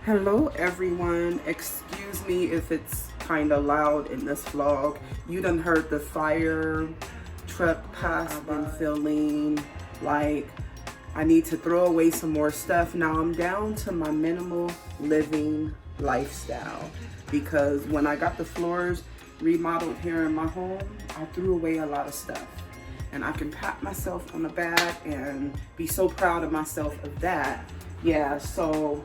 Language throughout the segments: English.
Hello everyone, excuse me if it's kind of loud in this vlog. You done heard the fire truck pass. I've been feeling like I need to throw away some more stuff. Now I'm down to my minimal living lifestyle because when I got the floors remodeled here in my home, I threw away a lot of stuff. And I can pat myself on the back and be so proud of myself of that. Yeah, so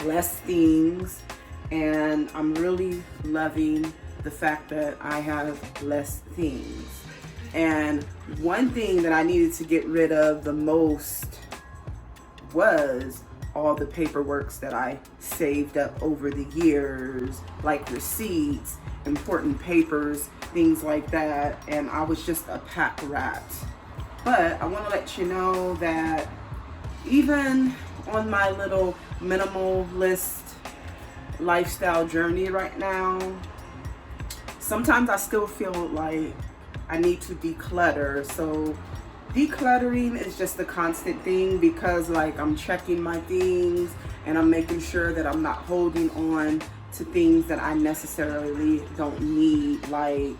less things, and I'm really loving the fact that I have less things. And one thing that I needed to get rid of the most was all the paperwork that I saved up over the years, like receipts, important papers, things like that, and I was just a pack rat. But I want to let you know that even on my little minimalist lifestyle journey right now, sometimes I still feel like I need to declutter. So decluttering is just a constant thing because like I'm checking my things and I'm making sure that I'm not holding on to things that I necessarily don't need, like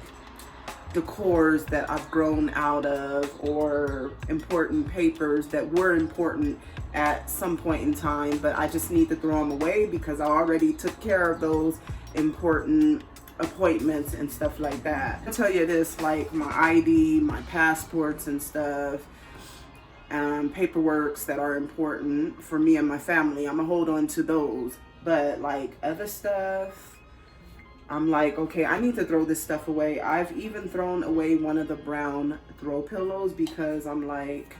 decors that I've grown out of or important papers that were important at some point in time, but I just need to throw them away because I already took care of those important appointments and stuff like that. I'll tell you this, like my ID, my passports and stuff, paperworks that are important for me and my family, I'm gonna hold on to those. But like other stuff, I'm like, okay, I need to throw this stuff away. I've even thrown away one of the brown throw pillows because I'm like,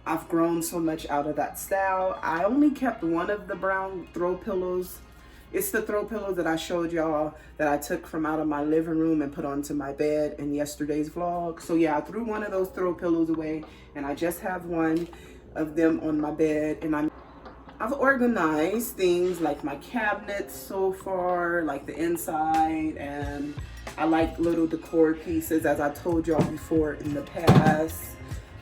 I've grown so much out of that style. I only kept one of the brown throw pillows. It's the throw pillow that I showed y'all that I took from out of my living room and put onto my bed in yesterday's vlog. So yeah, I threw one of those throw pillows away and I just have one of them on my bed, and I've organized things like my cabinets so far, like the inside, and I like little decor pieces, as I told y'all before in the past.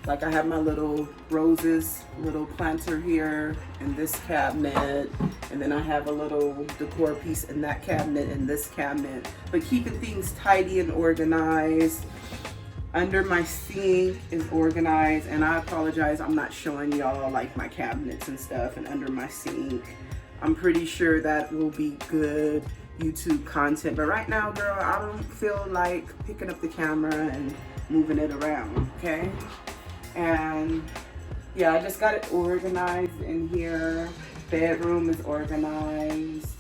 Like I have my little roses, little planter here in this cabinet, and then I have a little decor piece in that cabinet and this cabinet. But keeping things tidy and organized. Under my sink is organized, and I apologize, I'm not showing y'all like my cabinets and stuff and under my sink. I'm pretty sure that will be good YouTube content, but right now, girl, I don't feel like picking up the camera and moving it around, okay? And yeah, I just got it organized in here. Bedroom is organized.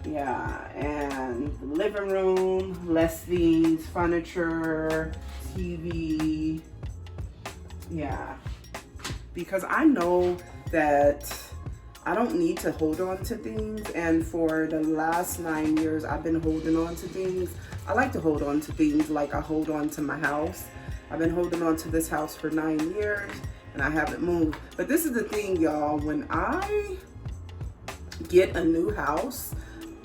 Yeah, and the living room, less things, furniture, TV. Yeah, because I know that I don't need to hold on to things, and for the last 9 years I've been holding on to things. I like to hold on to things like I hold on to my house. I've been holding on to this house for 9 years and I haven't moved. But this is the thing, y'all, when I get a new house,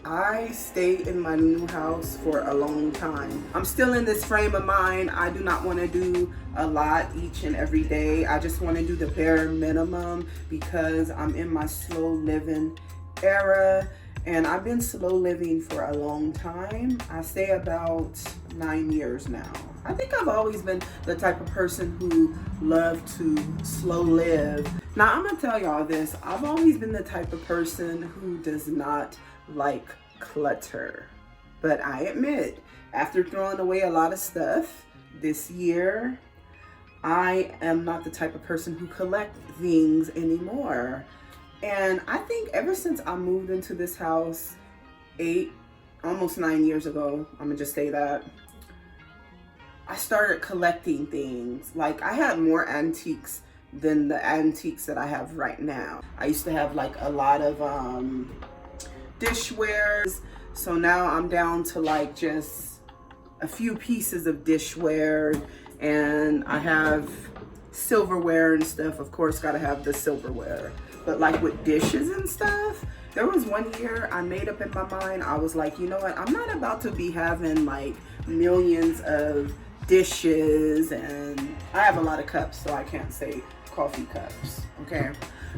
I stay in my new house for a long time. I'm still in this frame of mind. I do not want to do a lot each and every day. I just want to do the bare minimum because I'm in my slow living era, and I've been slow living for a long time. I say about 9 years now. I think I've always been the type of person who loved to slow live. Now I'm gonna tell y'all this, I've always been the type of person who does not like clutter. But I admit, after throwing away a lot of stuff this year, I am not the type of person who collect things anymore. And I think ever since I moved into this house almost 9 years ago, I'm gonna just say that, I started collecting things. Like I had more antiques than the antiques that I have right now. I used to have like a lot of dishwares, so now I'm down to like just a few pieces of dishware, and I have silverware and stuff. Of course, gotta have the silverware. But like with dishes and stuff, there was one year I made up in my mind, I was like, you know what, I'm not about to be having like millions of dishes, and I have a lot of cups, so I can't say coffee cups, okay?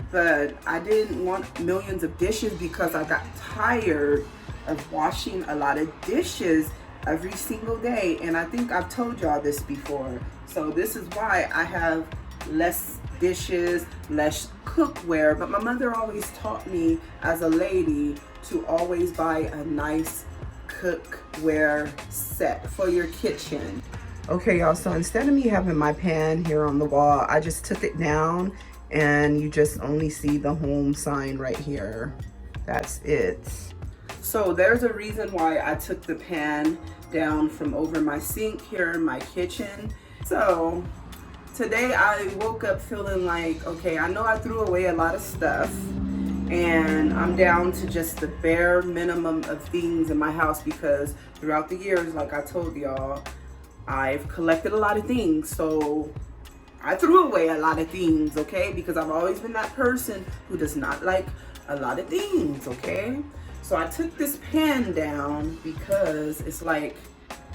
But I didn't want millions of dishes because I got tired of washing a lot of dishes every single day. And I think I've told y'all this before. So this is why I have less dishes, less cookware. But my mother always taught me as a lady to always buy a nice cookware set for your kitchen. Okay, y'all, so instead of me having my pan here on the wall, I just took it down, and you just only see the home sign right here. That's it. So there's a reason why I took the pan down from over my sink here in my kitchen. So today I woke up feeling like, okay, I know I threw away a lot of stuff, and I'm down to just the bare minimum of things in my house because throughout the years, like I told y'all, I've collected a lot of things. So I threw away a lot of things, okay? Because I've always been that person who does not like a lot of things, okay? So I took this pan down because it's like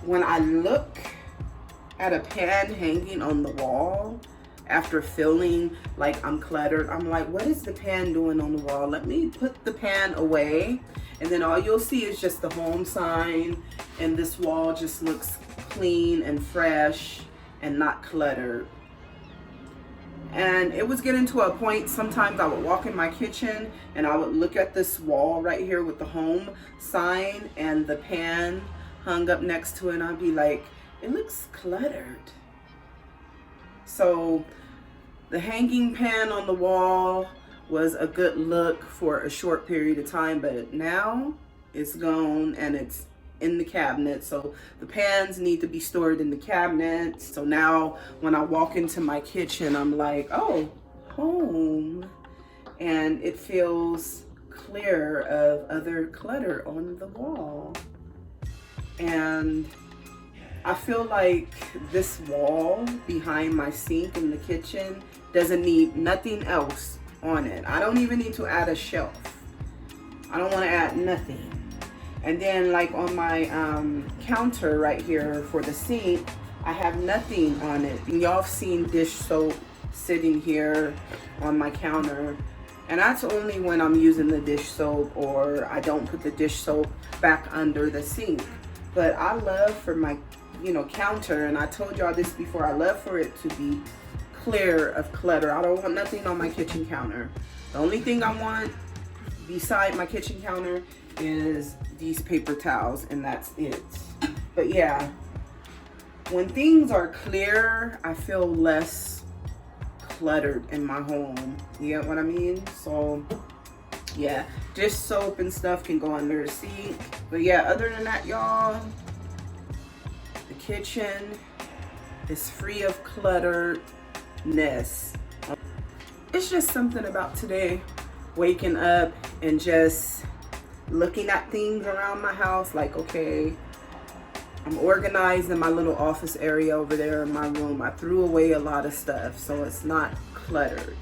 when I look at a pan hanging on the wall after feeling like I'm cluttered, I'm like, what is the pan doing on the wall? Let me put the pan away. And then all you'll see is just the home sign, and this wall just looks clean and fresh and not cluttered. And it was getting to a point, sometimes I would walk in my kitchen and I would look at this wall right here with the home sign and the pan hung up next to it, and I'd be like, it looks cluttered. So the hanging pan on the wall was a good look for a short period of time, but now it's gone and it's in the cabinet. So the pans need to be stored in the cabinet. So now when I walk into my kitchen, I'm like, oh, home. And it feels clear of other clutter on the wall. And I feel like this wall behind my sink in the kitchen doesn't need nothing else on it. I don't even need to add a shelf. I don't want to add nothing. And then like on my counter right here for the sink, I have nothing on it. And y'all have seen dish soap sitting here on my counter. And that's only when I'm using the dish soap or I don't put the dish soap back under the sink. But I love for my, counter, and I told y'all this before, I love for it to be clear of clutter. I don't want nothing on my kitchen counter. The only thing I want beside my kitchen counter is these paper towels, and that's it. But yeah, when things are clear, I feel less cluttered in my home. You get what I mean? So yeah, dish soap and stuff can go under the sink. But yeah, other than that, y'all, the kitchen is free of clutteredness. It's just something about today, waking up and just looking at things around my house like, okay, I'm organized in my little office area over there in my room. I threw away a lot of stuff, so it's not cluttered.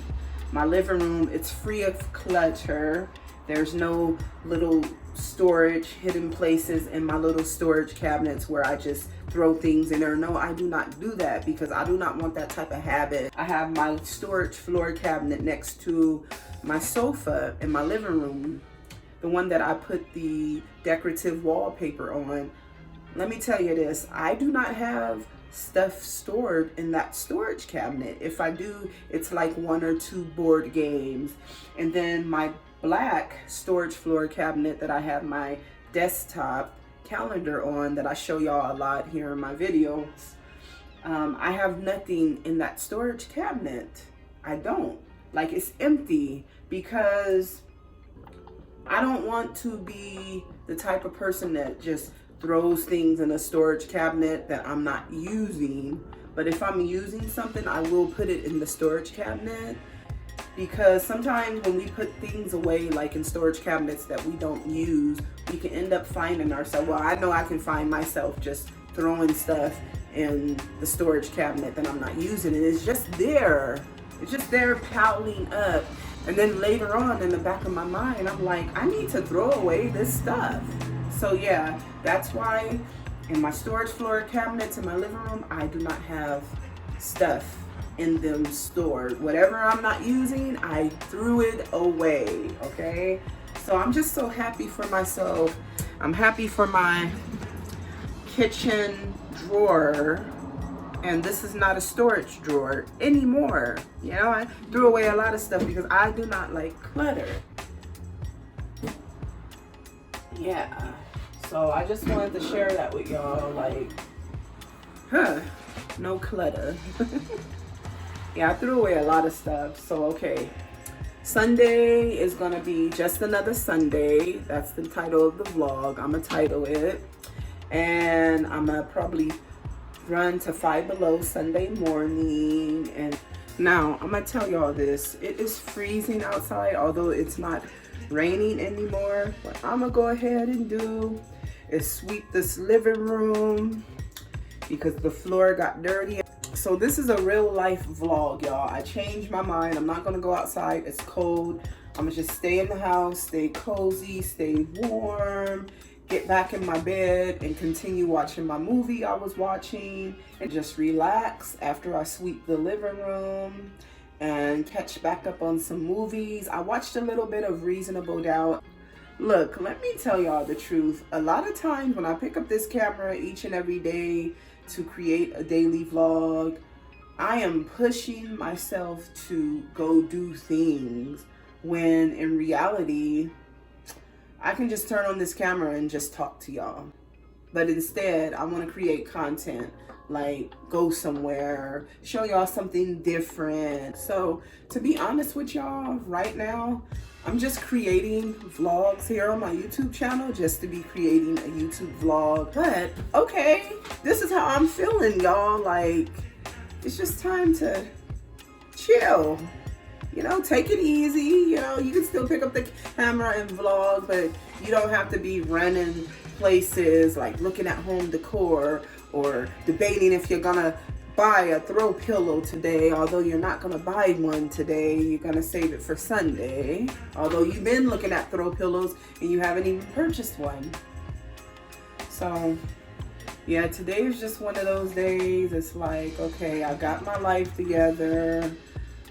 My living room, it's free of clutter. There's no little storage, hidden places in my little storage cabinets where I just throw things in there. No, I do not do that because I do not want that type of habit. I have my storage floor cabinet next to my sofa in my living room, the one that I put the decorative wallpaper on. Let me tell you this, I do not have stuff stored in that storage cabinet. If I do, it's like 1 or 2 board games. And then my black storage floor cabinet that I have my desktop calendar on that I show y'all a lot here in my videos, I have nothing in that storage cabinet. I don't. Like, it's empty because I don't want to be the type of person that just throws things in a storage cabinet that I'm not using. But if I'm using something, I will put it in the storage cabinet, because sometimes when we put things away, like in storage cabinets that we don't use, we can end up finding ourselves, well, I know I can find myself just throwing stuff in the storage cabinet that I'm not using, and it's just there. It's just there piling up. And then later on in the back of my mind, I'm like, I need to throw away this stuff. So yeah, that's why In my storage floor cabinets in my living room, I do not have stuff in them stored. Whatever I'm not using, I threw it away, okay? So I'm just so happy for myself. I'm happy for my kitchen drawer. And this is not a storage drawer anymore. You know, I threw away a lot of stuff because I do not like clutter. Yeah. So I just wanted to share that with y'all, like, no clutter. Yeah, I threw away a lot of stuff. So, okay. Sunday is gonna be just another Sunday. That's the title of the vlog. I'm gonna title it. And I'm gonna probably run to Five Below Sunday morning. And now I'm gonna tell y'all this. It is freezing outside, although it's not raining anymore. What I'm gonna go ahead and do is sweep this living room because the floor got dirty. So this is a real life vlog, y'all. I changed my mind. I'm not gonna go outside. It's cold. I'm gonna just stay in the house, stay cozy, stay warm, get back in my bed and continue watching my movie I was watching and just relax after I sweep the living room and catch back up on some movies. I watched a little bit of Reasonable Doubt. Look, let me tell y'all the truth. A lot of times when I pick up this camera each and every day to create a daily vlog, I am pushing myself to go do things when in reality, I can just turn on this camera and just talk to y'all. But instead, I want to create content, like go somewhere, show y'all something different. So to be honest with y'all, right now, I'm just creating vlogs here on my YouTube channel just to be creating a YouTube vlog. But okay, this is how I'm feeling, y'all. Like, it's just time to chill. You know, take it easy. You know, you can still pick up the camera and vlog, but you don't have to be running places like looking at home decor or debating if you're gonna buy a throw pillow today. Although you're not gonna buy one today, you're gonna save it for Sunday. Although you've been looking at throw pillows and you haven't even purchased one. So yeah, today is just one of those days. It's like, okay, I got my life together.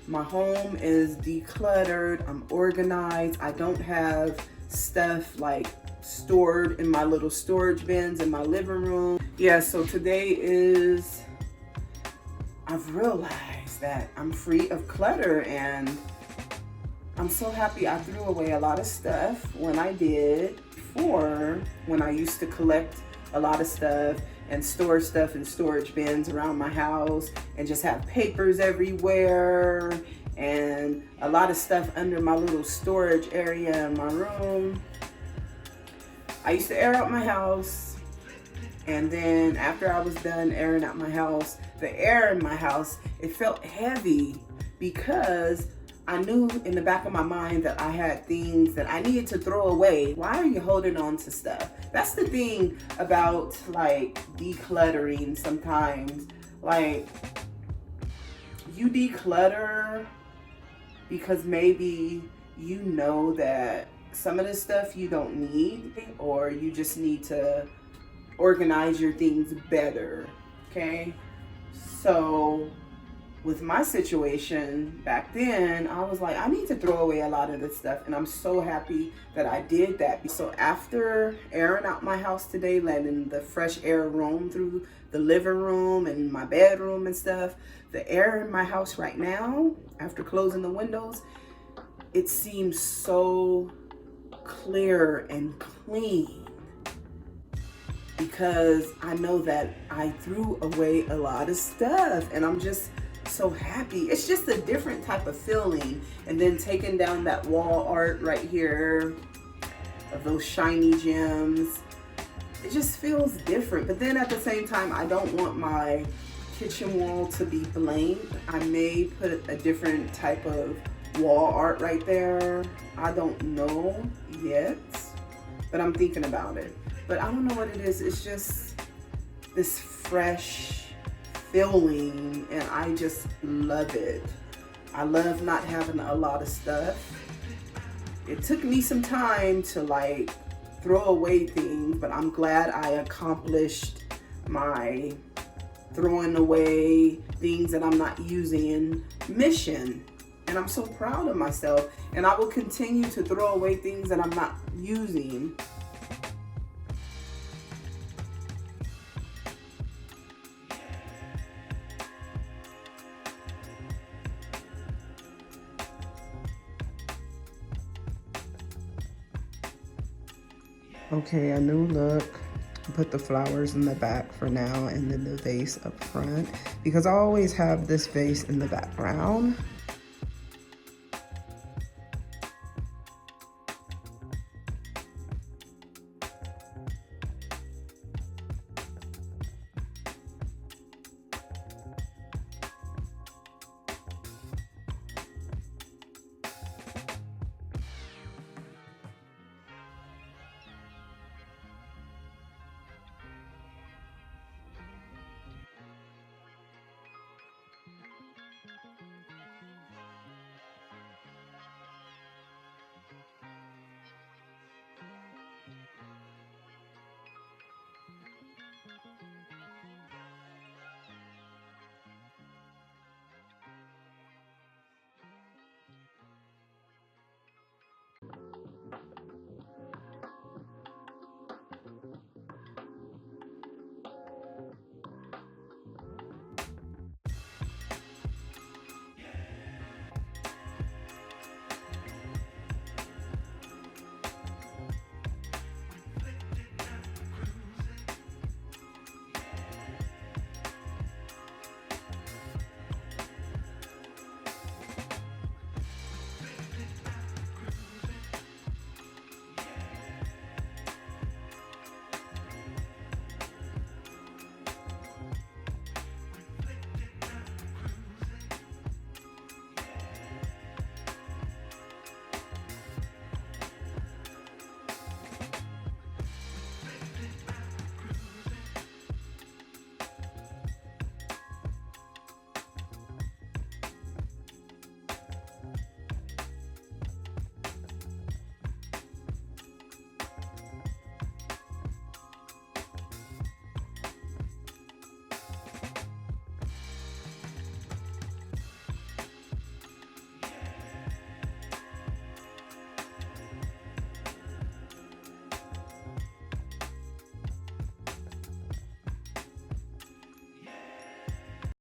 My home is decluttered. I'm organized. I don't have stuff like stored in my little storage bins in my living room. Yeah, so today is, I've realized that I'm free of clutter and I'm so happy I threw away a lot of stuff when I did. Before, when I used to collect a lot of stuff and store stuff in storage bins around my house and just have papers everywhere and a lot of stuff under my little storage area in my room. I used to air out my house, and then after I was done airing out my house, the air in my house, it felt heavy because I knew in the back of my mind that I had things that I needed to throw away. Why are you holding on to stuff? That's the thing about like decluttering sometimes. Like, you declutter because maybe you know that some of the stuff you don't need, or you just need to organize your things better, okay? So with my situation back then, I was like, I need to throw away a lot of this stuff, and I'm so happy that I did that. So after airing out my house today, letting the fresh air roam through the living room and my bedroom and stuff, the air in my house right now, after closing the windows, it seems so clear and clean because I know that I threw away a lot of stuff, and I'm just so happy. It's just a different type of feeling. And then taking down that wall art right here of those shiny gems, it just feels different. But then at the same time, I don't want my kitchen wall to be blank. I may put a different type of wall art right there. I don't know yet, but I'm thinking about it. But I don't know what it is. It's just this fresh feeling, and I just love it. I love not having a lot of stuff. It took me some time to like throw away things, but I'm glad I accomplished my throwing away things that I'm not using mission. And I'm so proud of myself. And I will continue to throw away things that I'm not using. Okay, a new look. Put the flowers in the back for now, and then the vase up front, because I always have this vase in the background.